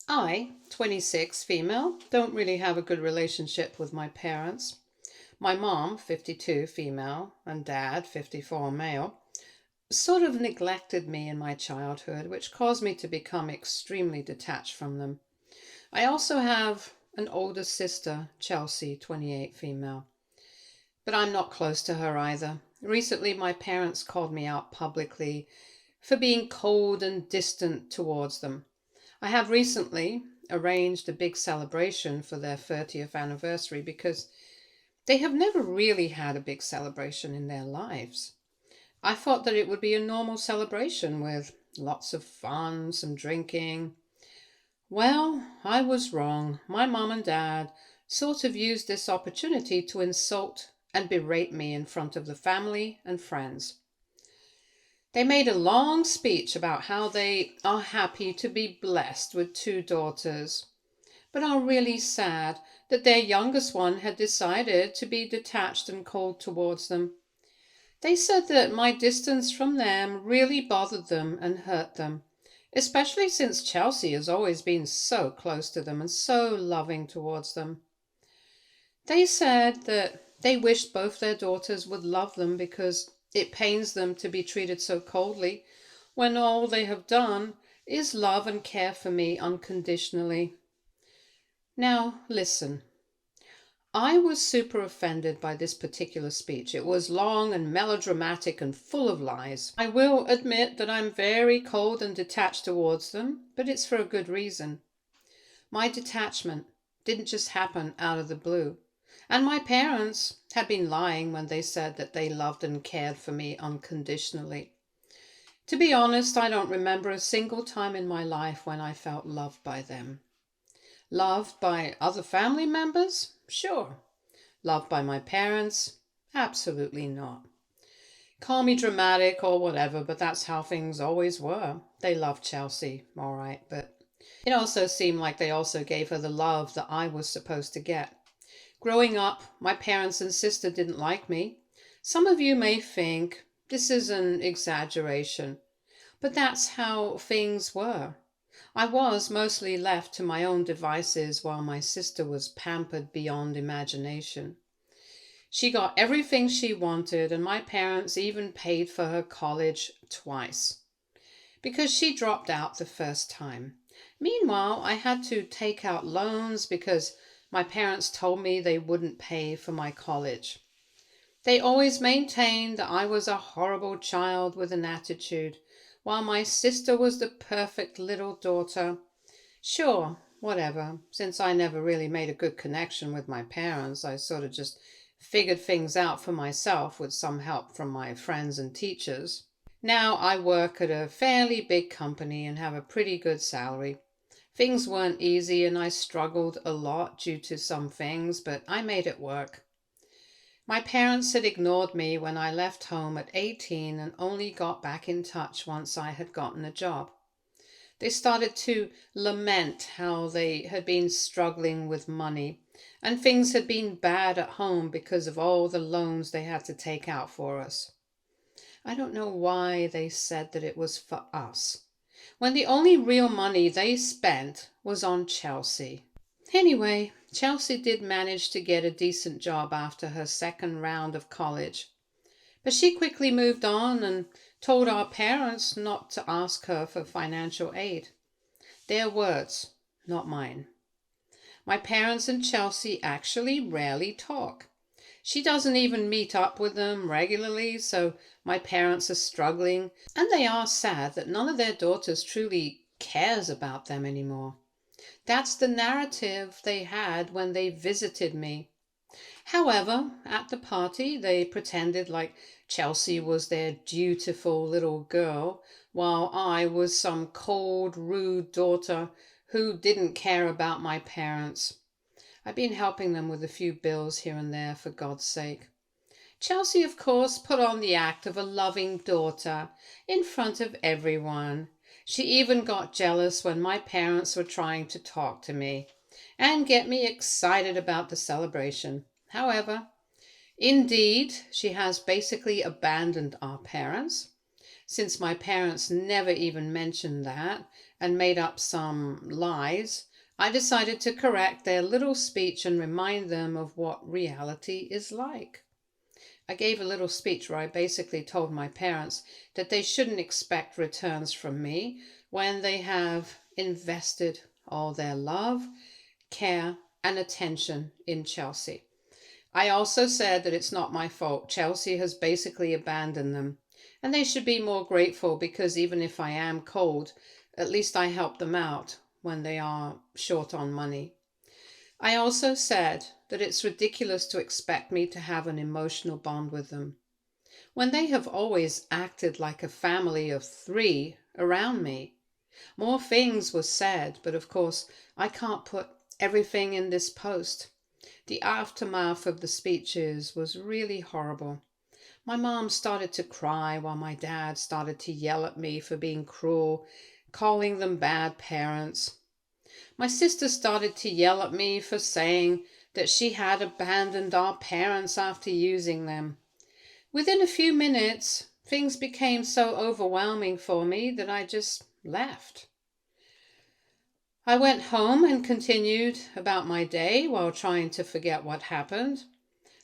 I, 26, female, don't really have a good relationship with my parents. My mom, 52, female, and dad, 54, male, sort of neglected me in my childhood, which caused me to become extremely detached from them. I also have an older sister, Chelsea, 28, female, but I'm not close to her either. Recently, my parents called me out publicly for being cold and distant towards them. I have recently arranged a big celebration for their 30th anniversary because they have never really had a big celebration in their lives. I thought that it would be a normal celebration with lots of fun, some drinking. Well, I was wrong. My mom and dad sort of used this opportunity to insult and berate me in front of the family and friends. They made a long speech about how they are happy to be blessed with two daughters, but are really sad that their youngest one had decided to be detached and cold towards them. They said that my distance from them really bothered them and hurt them, especially since Chelsea has always been so close to them and so loving towards them. They said that they wished both their daughters would love them because it pains them to be treated so coldly when all they have done is love and care for me unconditionally. Now, listen. I was super offended by this particular speech. It was long and melodramatic and full of lies. I will admit that I'm very cold and detached towards them, but it's for a good reason. My detachment didn't just happen out of the blue. And my parents had been lying when they said that they loved and cared for me unconditionally. To be honest, I don't remember a single time in my life when I felt loved by them. Loved by other family members? Sure. Loved by my parents? Absolutely not. Call me dramatic or whatever, but that's how things always were. They loved Chelsea, all right, but it also seemed like they also gave her the love that I was supposed to get. Growing up, my parents and sister didn't like me. Some of you may think this is an exaggeration, but that's how things were. I was mostly left to my own devices while my sister was pampered beyond imagination. She got everything she wanted, and my parents even paid for her college twice because she dropped out the first time. Meanwhile, I had to take out loans because my parents told me they wouldn't pay for my college. They always maintained that I was a horrible child with an attitude, while my sister was the perfect little daughter. Sure, whatever. Since I never really made a good connection with my parents, I sort of just figured things out for myself with some help from my friends and teachers. Now I work at a fairly big company and have a pretty good salary. Things weren't easy and I struggled a lot due to some things, but I made it work. My parents had ignored me when I left home at 18 and only got back in touch once I had gotten a job. They started to lament how they had been struggling with money and things had been bad at home because of all the loans they had to take out for us. I don't know why they said that it was for us, when the only real money they spent was on Chelsea. Anyway, Chelsea did manage to get a decent job after her second round of college, but she quickly moved on and told our parents not to ask her for financial aid. Their words, not mine. My parents and Chelsea actually rarely talk. She doesn't even meet up with them regularly, so my parents are struggling, and they are sad that none of their daughters truly cares about them anymore. That's the narrative they had when they visited me. However, at the party, they pretended like Chelsea was their dutiful little girl, while I was some cold, rude daughter who didn't care about my parents. I've been helping them with a few bills here and there, for God's sake. Chelsea, of course, put on the act of a loving daughter in front of everyone. She even got jealous when my parents were trying to talk to me and get me excited about the celebration. However, indeed, she has basically abandoned our parents, since my parents never even mentioned that, and made up some lies, I decided to correct their little speech and remind them of what reality is like. I gave a little speech where I basically told my parents that they shouldn't expect returns from me when they have invested all their love, care, and attention in Chelsea. I also said that it's not my fault. Chelsea has basically abandoned them, and they should be more grateful because even if I am cold, at least I help them out when they are short on money. I also said that it's ridiculous to expect me to have an emotional bond with them when they have always acted like a family of three around me. More things were said, but of course I can't put everything in this post. The aftermath of the speeches was really horrible. My mom started to cry while my dad started to yell at me for being cruel, calling them bad parents. My sister started to yell at me for saying that she had abandoned our parents after using them. Within a few minutes, things became so overwhelming for me that I just left. I went home and continued about my day while trying to forget what happened.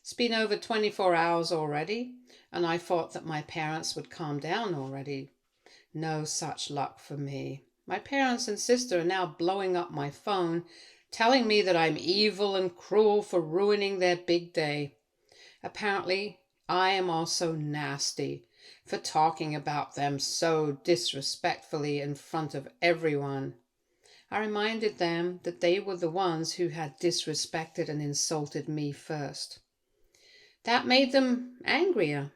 It's been over 24 hours already, and I thought that my parents would calm down already. No such luck for me. My parents and sister are now blowing up my phone, telling me that I'm evil and cruel for ruining their big day. Apparently, I am also nasty for talking about them so disrespectfully in front of everyone. I reminded them that they were the ones who had disrespected and insulted me first. That made them angrier.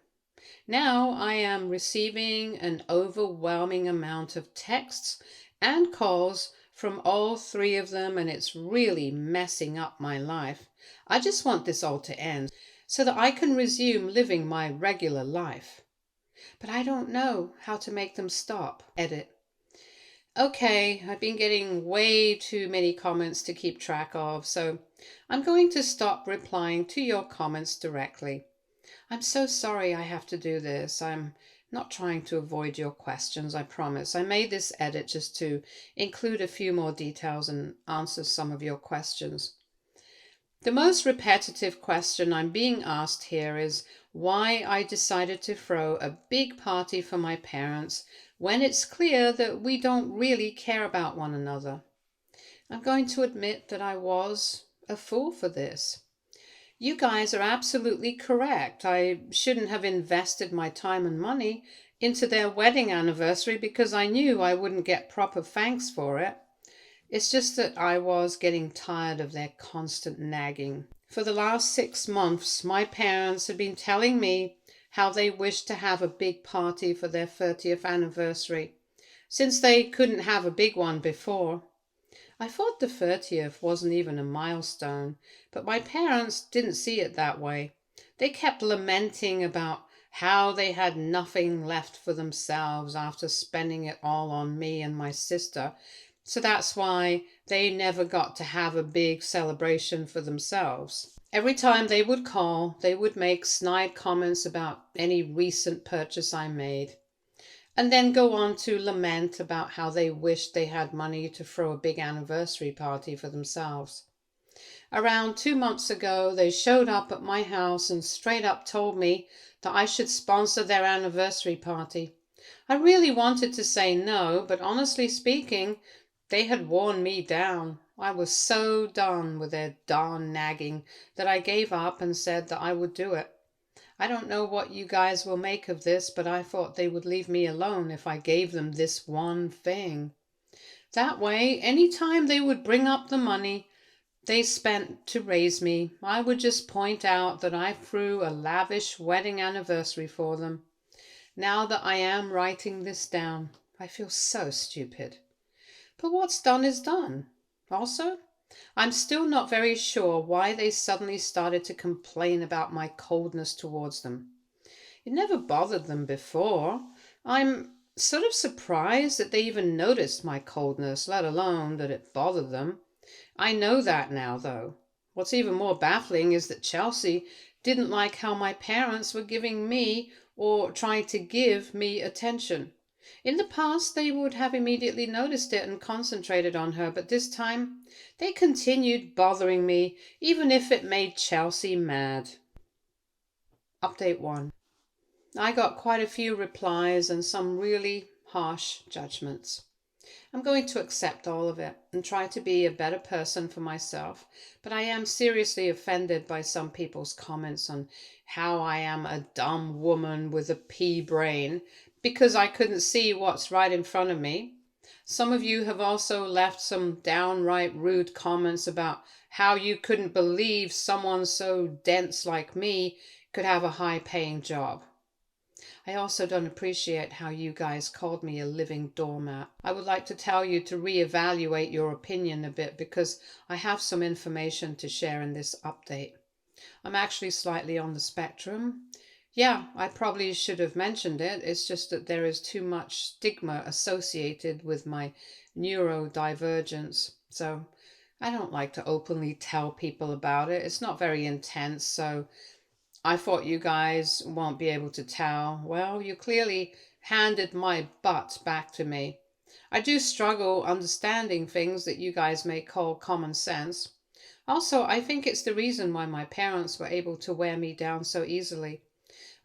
Now I am receiving an overwhelming amount of texts and calls from all three of them, and it's really messing up my life. I just want this all to end so that I can resume living my regular life. But I don't know how to make them stop. Edit. Okay, I've been getting way too many comments to keep track of, so I'm going to stop replying to your comments directly. I'm so sorry I have to do this. I'm not trying to avoid your questions, I promise. I made this edit just to include a few more details and answer some of your questions. The most repetitive question I'm being asked here is why I decided to throw a big party for my parents when it's clear that we don't really care about one another. I'm going to admit that I was a fool for this. You guys are absolutely correct. I shouldn't have invested my time and money into their wedding anniversary because I knew I wouldn't get proper thanks for it. It's just that I was getting tired of their constant nagging. For the last 6 months, my parents had been telling me how they wished to have a big party for their 30th anniversary, since they couldn't have a big one before. I thought the 30th wasn't even a milestone, but my parents didn't see it that way. They kept lamenting about how they had nothing left for themselves after spending it all on me and my sister, so that's why they never got to have a big celebration for themselves. Every time they would call, they would make snide comments about any recent purchase I made, and then go on to lament about how they wished they had money to throw a big anniversary party for themselves. Around 2 months ago, they showed up at my house and straight up told me that I should sponsor their anniversary party. I really wanted to say no, but honestly speaking, they had worn me down. I was so done with their darn nagging that I gave up and said that I would do it. I don't know what you guys will make of this, but I thought they would leave me alone if I gave them this one thing. That way, any time they would bring up the money they spent to raise me, I would just point out that I threw a lavish wedding anniversary for them. Now that I am writing this down, I feel so stupid. But what's done is done. Also, I'm still not very sure why they suddenly started to complain about my coldness towards them. It never bothered them before. I'm sort of surprised that they even noticed my coldness, let alone that it bothered them. I know that now, though. What's even more baffling is that Chelsea didn't like how my parents were giving me or trying to give me attention. In the past, they would have immediately noticed it and concentrated on her, but this time they continued bothering me, even if it made Chelsea mad. Update 1. I got quite a few replies and some really harsh judgments. I'm going to accept all of it and try to be a better person for myself, but I am seriously offended by some people's comments on how I am a dumb woman with a pea brain because I couldn't see what's right in front of me. Some of you have also left some downright rude comments about how you couldn't believe someone so dense like me could have a high-paying job. I also don't appreciate how you guys called me a living doormat. I would like to tell you to reevaluate your opinion a bit because I have some information to share in this update. I'm actually slightly on the spectrum. Yeah, I probably should have mentioned it. It's just that there is too much stigma associated with my neurodivergence. So I don't like to openly tell people about it. It's not very intense, so I thought you guys won't be able to tell. Well, you clearly handed my butt back to me. I do struggle understanding things that you guys may call common sense. Also, I think it's the reason why my parents were able to wear me down so easily.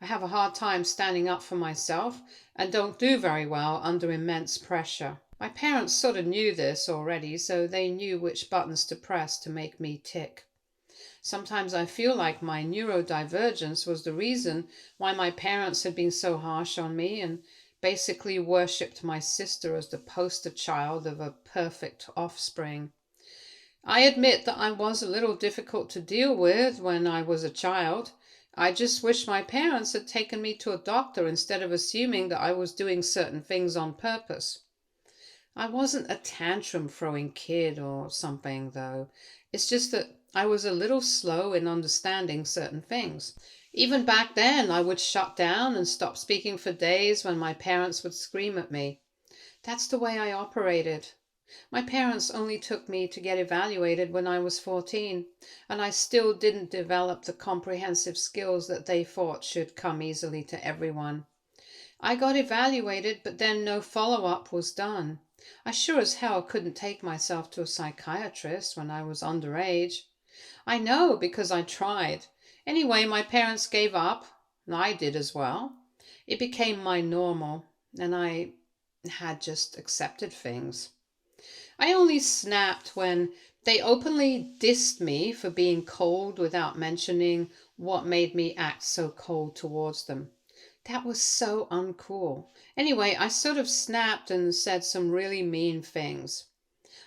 I have a hard time standing up for myself and don't do very well under immense pressure. My parents sort of knew this already, so they knew which buttons to press to make me tick. Sometimes I feel like my neurodivergence was the reason why my parents had been so harsh on me and basically worshipped my sister as the poster child of a perfect offspring. I admit that I was a little difficult to deal with when I was a child. I just wish my parents had taken me to a doctor instead of assuming that I was doing certain things on purpose. I wasn't a tantrum throwing kid or something, though. It's just that I was a little slow in understanding certain things. Even back then, I would shut down and stop speaking for days when my parents would scream at me. That's the way I operated. My parents only took me to get evaluated when I was 14, and I still didn't develop the comprehensive skills that they thought should come easily to everyone. I got evaluated, but then no follow-up was done. I sure as hell couldn't take myself to a psychiatrist when I was underage. I know because I tried. Anyway, my parents gave up, and I did as well. It became my normal, and I had just accepted things. I only snapped when they openly dissed me for being cold without mentioning what made me act so cold towards them. That was so uncool. Anyway, I sort of snapped and said some really mean things.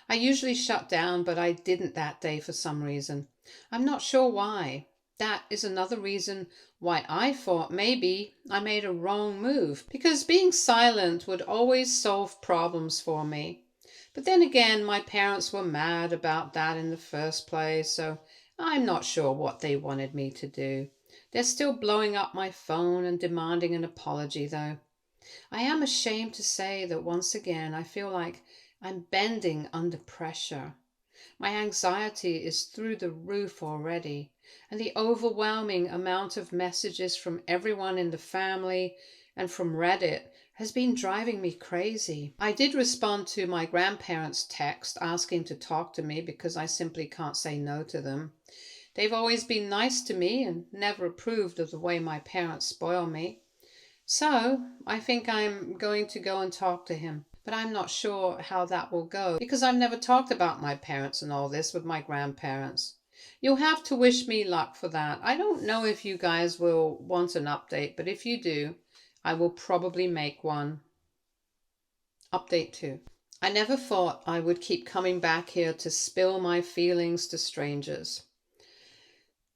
I usually shut down, but I didn't that day for some reason. I'm not sure why. That is another reason why I thought maybe I made a wrong move, because being silent would always solve problems for me. But then again, my parents were mad about that in the first place, so I'm not sure what they wanted me to do. They're still blowing up my phone and demanding an apology, though. I am ashamed to say that once again I feel like I'm bending under pressure. My anxiety is through the roof already, and the overwhelming amount of messages from everyone in the family and from Reddit has been driving me crazy. I did respond to my grandparents' text asking to talk to me because I simply can't say no to them. They've always been nice to me and never approved of the way my parents spoil me. So I think I'm going to go and talk to him. But I'm not sure how that will go because I've never talked about my parents and all this with my grandparents. You'll have to wish me luck for that. I don't know if you guys will want an update, but if you do, I will probably make one. Update 2. I never thought I would keep coming back here to spill my feelings to strangers.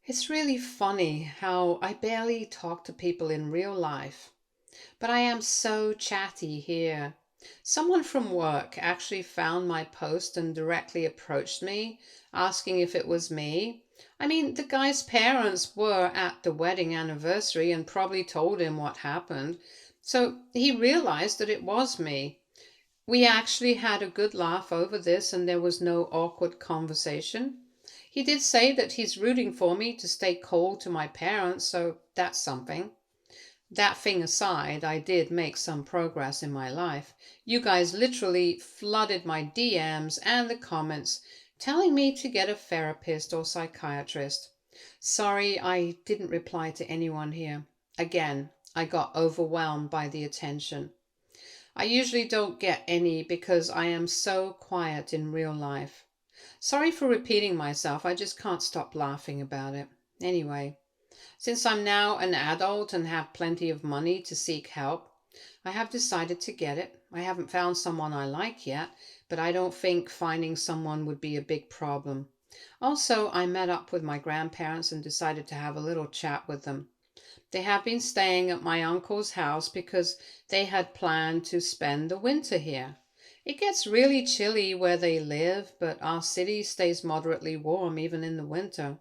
It's really funny how I barely talk to people in real life, but I am so chatty here. Someone from work actually found my post and directly approached me, asking if it was me. I mean, the guy's parents were at the wedding anniversary and probably told him what happened, so he realized that it was me. We actually had a good laugh over this and there was no awkward conversation. He did say that he's rooting for me to stay cold to my parents, so that's something. That thing aside, I did make some progress in my life. You guys literally flooded my DMs and the comments telling me to get a therapist or psychiatrist. Sorry, I didn't reply to anyone here. Again, I got overwhelmed by the attention. I usually don't get any because I am so quiet in real life. Sorry for repeating myself, I just can't stop laughing about it. Anyway, since I'm now an adult and have plenty of money to seek help, I have decided to get it. I haven't found someone I like yet, but I don't think finding someone would be a big problem. Also, I met up with my grandparents and decided to have a little chat with them. They have been staying at my uncle's house because they had planned to spend the winter here. It gets really chilly where they live, but our city stays moderately warm even in the winter.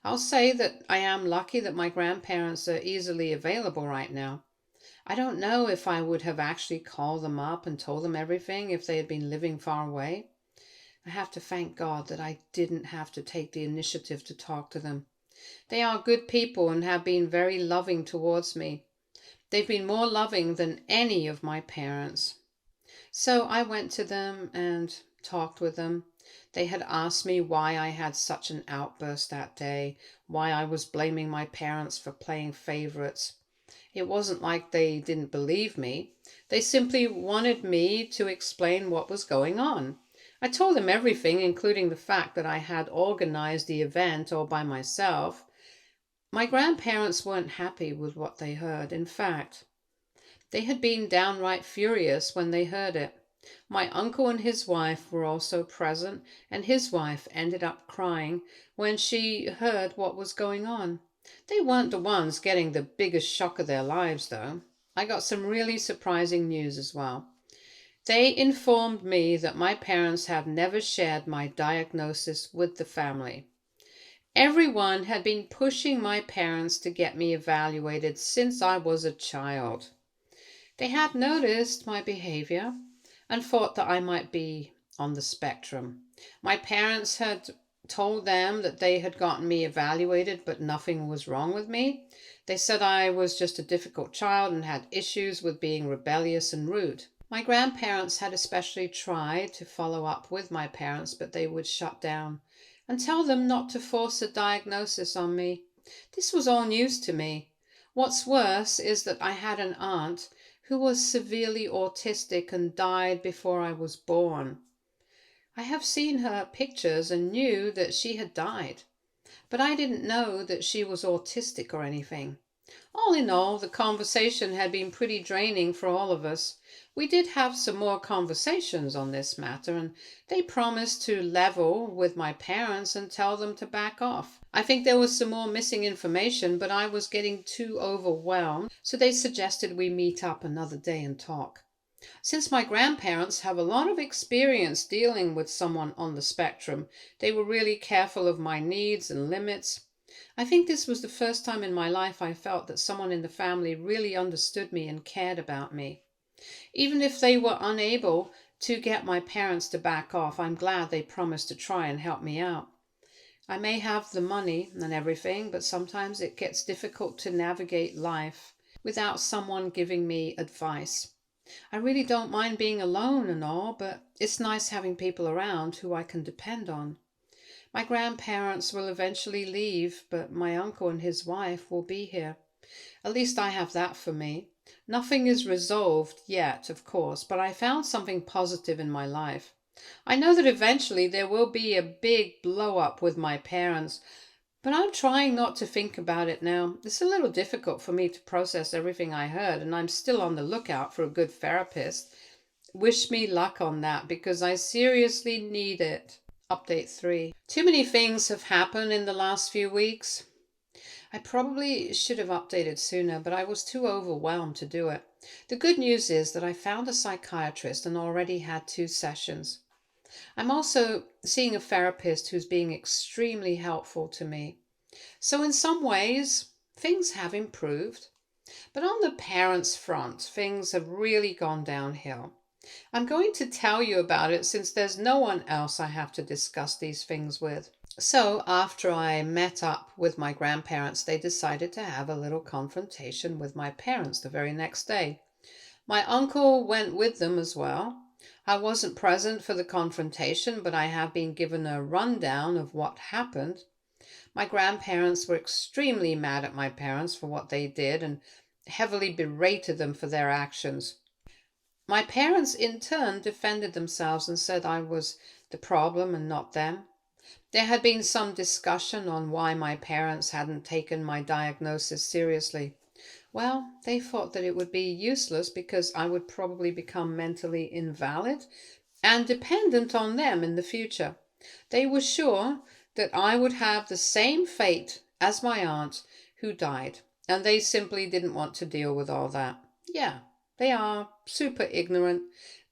I'll say that I am lucky that my grandparents are easily available right now. I don't know if I would have actually called them up and told them everything if they had been living far away. I have to thank God that I didn't have to take the initiative to talk to them. They are good people and have been very loving towards me. They've been more loving than any of my parents. So I went to them and talked with them. They had asked me why I had such an outburst that day, why I was blaming my parents for playing favorites. It wasn't like they didn't believe me. They simply wanted me to explain what was going on. I told them everything, including the fact that I had organized the event all by myself. My grandparents weren't happy with what they heard. In fact, they had been downright furious when they heard it. My uncle and his wife were also present, and his wife ended up crying when she heard what was going on. They weren't the ones getting the biggest shock of their lives, though. I got some really surprising news as well. They informed me that my parents have never shared my diagnosis with the family. Everyone had been pushing my parents to get me evaluated since I was a child. They had noticed my behavior and thought that I might be on the spectrum. My parents had told them that they had gotten me evaluated, but nothing was wrong with me. They said I was just a difficult child and had issues with being rebellious and rude. My grandparents had especially tried to follow up with my parents, but they would shut down and tell them not to force a diagnosis on me. This was all news to me. What's worse is that I had an aunt who was severely autistic and died before I was born. I have seen her pictures and knew that she had died, but I didn't know that she was autistic or anything. All in all, the conversation had been pretty draining for all of us. We did have some more conversations on this matter, and they promised to level with my parents and tell them to back off. I think there was some more missing information, but I was getting too overwhelmed, so they suggested we meet up another day and talk. Since my grandparents have a lot of experience dealing with someone on the spectrum, they were really careful of my needs and limits. I think this was the first time in my life I felt that someone in the family really understood me and cared about me. Even if they were unable to get my parents to back off, I'm glad they promised to try and help me out. I may have the money and everything, but sometimes it gets difficult to navigate life without someone giving me advice. I really don't mind being alone and all, but it's nice having people around who I can depend on. My grandparents will eventually leave, but my uncle and his wife will be here. At least I have that for me. Nothing is resolved yet, of course, but I found something positive in my life. I know that eventually there will be a big blow up with my parents, but I'm trying not to think about it now. It's a little difficult for me to process everything I heard, and I'm still on the lookout for a good therapist. Wish me luck on that because I seriously need it. Update 3. Too many things have happened in the last few weeks. I probably should have updated sooner, but I was too overwhelmed to do it. The good news is that I found a psychiatrist and already had 2 sessions. I'm also seeing a therapist who's being extremely helpful to me. So in some ways, things have improved. But on the parents' front, things have really gone downhill. I'm going to tell you about it since there's no one else I have to discuss these things with. So, after I met up with my grandparents, they decided to have a little confrontation with my parents the very next day. My uncle went with them as well. I wasn't present for the confrontation, but I have been given a rundown of what happened. My grandparents were extremely mad at my parents for what they did and heavily berated them for their actions. My parents, in turn, defended themselves and said I was the problem and not them. There had been some discussion on why my parents hadn't taken my diagnosis seriously. Well, they thought that it would be useless because I would probably become mentally invalid and dependent on them in the future. They were sure that I would have the same fate as my aunt who died, and they simply didn't want to deal with all that. Yeah, they are super ignorant,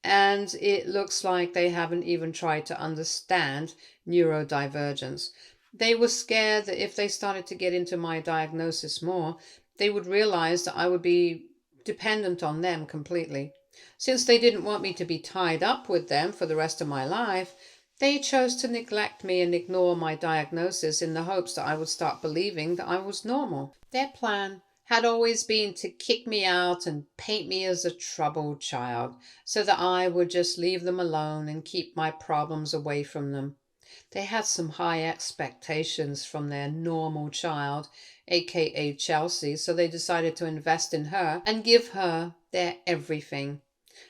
and it looks like they haven't even tried to understand neurodivergence. They were scared that if they started to get into my diagnosis more, they would realize that I would be dependent on them completely. Since they didn't want me to be tied up with them for the rest of my life, they chose to neglect me and ignore my diagnosis in the hopes that I would start believing that I was normal. Their plan had always been to kick me out and paint me as a troubled child so that I would just leave them alone and keep my problems away from them. They had some high expectations from their normal child, aka Chelsea, so they decided to invest in her and give her their everything.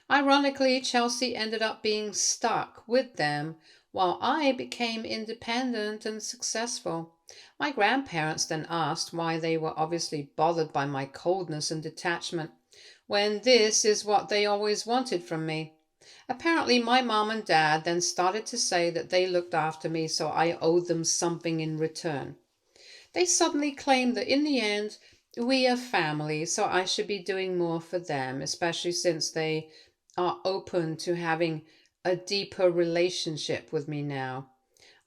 Ironically, Chelsea ended up being stuck with them while I became independent and successful. My grandparents then asked why they were obviously bothered by my coldness and detachment, when this is what they always wanted from me. Apparently, my mom and dad then started to say that they looked after me, so I owed them something in return. They suddenly claimed that in the end, we are family, so I should be doing more for them, especially since they are open to having a deeper relationship with me now.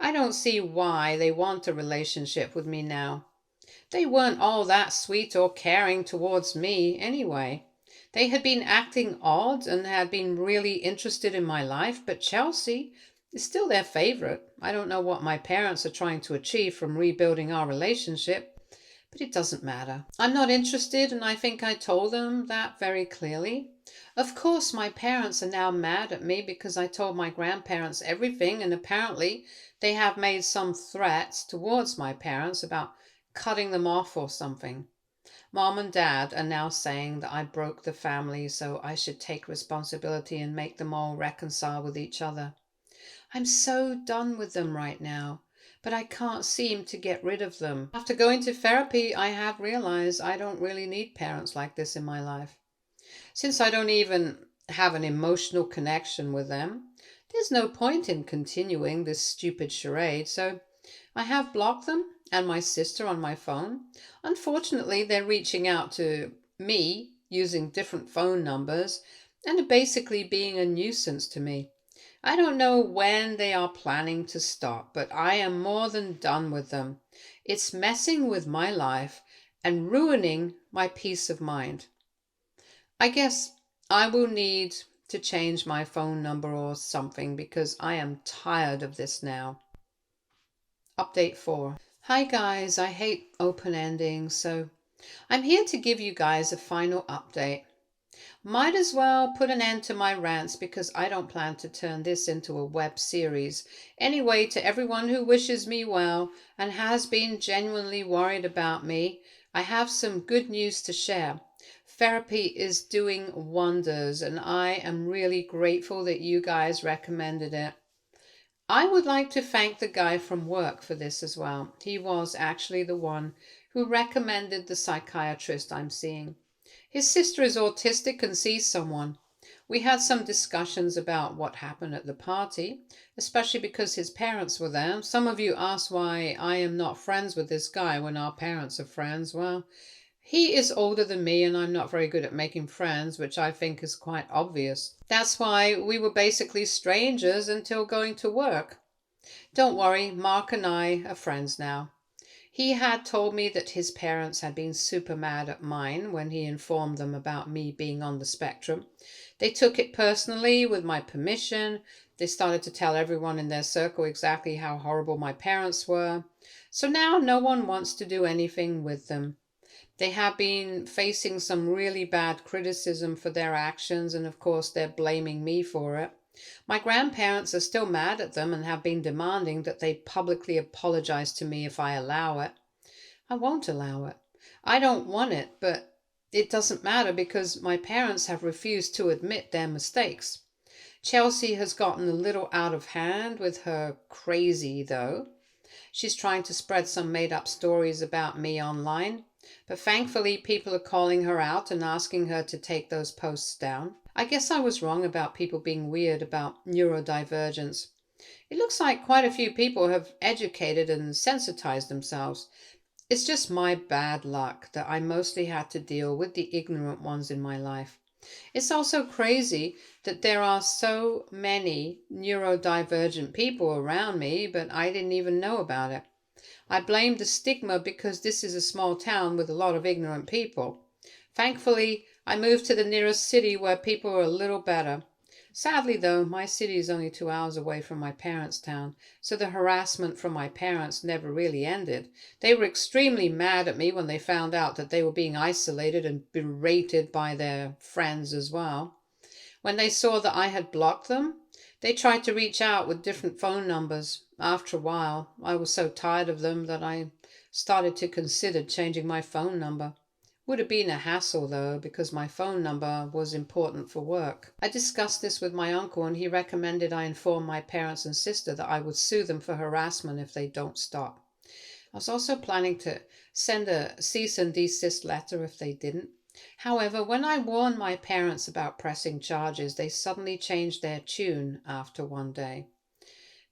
I don't see why they want a relationship with me now. They weren't all that sweet or caring towards me anyway. They had been acting odd and had been really interested in my life, but Chelsea is still their favorite. I don't know what my parents are trying to achieve from rebuilding our relationship, but it doesn't matter. I'm not interested, and I think I told them that very clearly. Of course, my parents are now mad at me because I told my grandparents everything, and apparently they have made some threats towards my parents about cutting them off or something. Mom and Dad are now saying that I broke the family, so I should take responsibility and make them all reconcile with each other. I'm so done with them right now, but I can't seem to get rid of them. After going to therapy, I have realized I don't really need parents like this in my life. Since I don't even have an emotional connection with them, there's no point in continuing this stupid charade, so I have blocked them and my sister on my phone. Unfortunately, they're reaching out to me using different phone numbers and are basically being a nuisance to me. I don't know when they are planning to stop, but I am more than done with them. It's messing with my life and ruining my peace of mind. I guess I will need to change my phone number or something because I am tired of this now. Update 4. Hi guys, I hate open endings, so I'm here to give you guys a final update. Might as well put an end to my rants because I don't plan to turn this into a web series. Anyway, to everyone who wishes me well and has been genuinely worried about me, I have some good news to share. Therapy is doing wonders, and I am really grateful that you guys recommended it. I would like to thank the guy from work for this as well. He was actually the one who recommended the psychiatrist I'm seeing. His sister is autistic and sees someone. We had some discussions about what happened at the party, especially because his parents were there. Some of you asked why I am not friends with this guy when our parents are friends. Well, he is older than me and I'm not very good at making friends, which I think is quite obvious. That's why we were basically strangers until going to work. Don't worry, Mark and I are friends now. He had told me that his parents had been super mad at mine when he informed them about me being on the spectrum. They took it personally with my permission. They started to tell everyone in their circle exactly how horrible my parents were. So now no one wants to do anything with them. They have been facing some really bad criticism for their actions, and of course, they're blaming me for it. My grandparents are still mad at them and have been demanding that they publicly apologize to me if I allow it. I won't allow it. I don't want it, but it doesn't matter because my parents have refused to admit their mistakes. Chelsea has gotten a little out of hand with her crazy, though. She's trying to spread some made up stories about me online, but thankfully people are calling her out and asking her to take those posts down. I guess I was wrong about people being weird about neurodivergence. It looks like quite a few people have educated and sensitized themselves. It's just my bad luck that I mostly had to deal with the ignorant ones in my life. It's also crazy that there are so many neurodivergent people around me, but I didn't even know about it. I blame the stigma because this is a small town with a lot of ignorant people. Thankfully, I moved to the nearest city where people are a little better. Sadly, though, my city is only 2 hours away from my parents' town, so the harassment from my parents never really ended. They were extremely mad at me when they found out that they were being isolated and berated by their friends as well. When they saw that I had blocked them, they tried to reach out with different phone numbers. After a while, I was so tired of them that I started to consider changing my phone number. Would have been a hassle though, because my phone number was important for work. I discussed this with my uncle and he recommended I inform my parents and sister that I would sue them for harassment if they don't stop. I was also planning to send a cease and desist letter if they didn't. However, when I warned my parents about pressing charges, they suddenly changed their tune after one day.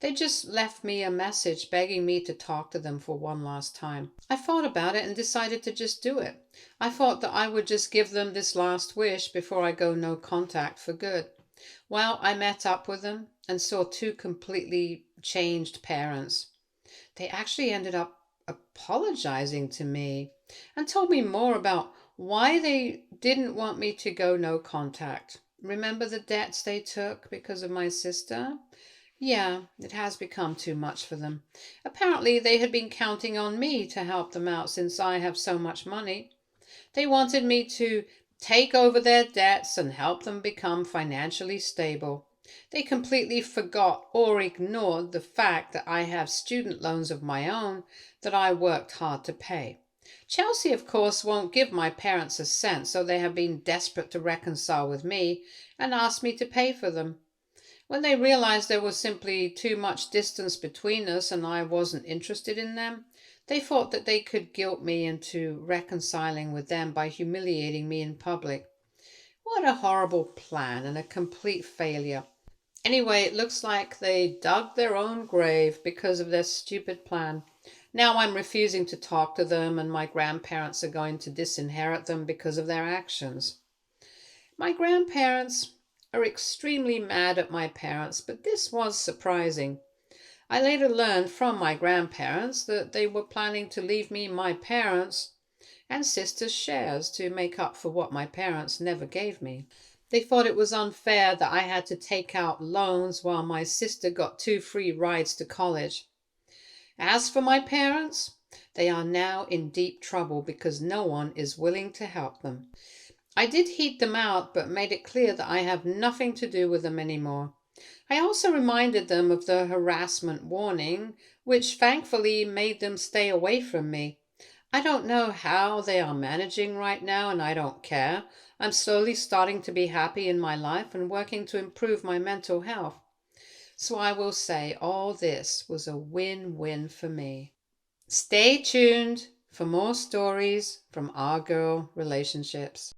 They just left me a message begging me to talk to them for one last time. I thought about it and decided to just do it. I thought that I would just give them this last wish before I go no contact for good. Well, I met up with them and saw two completely changed parents. They actually ended up apologizing to me and told me more about why they didn't want me to go no contact. Remember the debts they took because of my sister? Yeah, it has become too much for them. Apparently, they had been counting on me to help them out since I have so much money. They wanted me to take over their debts and help them become financially stable. They completely forgot or ignored the fact that I have student loans of my own that I worked hard to pay. Chelsea, of course, won't give my parents a cent, so they have been desperate to reconcile with me and asked me to pay for them. When they realized there was simply too much distance between us and I wasn't interested in them, they thought that they could guilt me into reconciling with them by humiliating me in public. What a horrible plan and a complete failure. Anyway, it looks like they dug their own grave because of their stupid plan. Now I'm refusing to talk to them, and my grandparents are going to disinherit them because of their actions. My grandparents are extremely mad at my parents, but this was surprising. I later learned from my grandparents that they were planning to leave me my parents' and sister's shares to make up for what my parents never gave me. They thought it was unfair that I had to take out loans while my sister got 2 free rides to college. As for my parents, they are now in deep trouble because no one is willing to help them. I did heat them out, but made it clear that I have nothing to do with them anymore. I also reminded them of the harassment warning, which thankfully made them stay away from me. I don't know how they are managing right now, and I don't care. I'm slowly starting to be happy in my life and working to improve my mental health. So I will say all this was a win-win for me. Stay tuned for more stories from our girl relationships.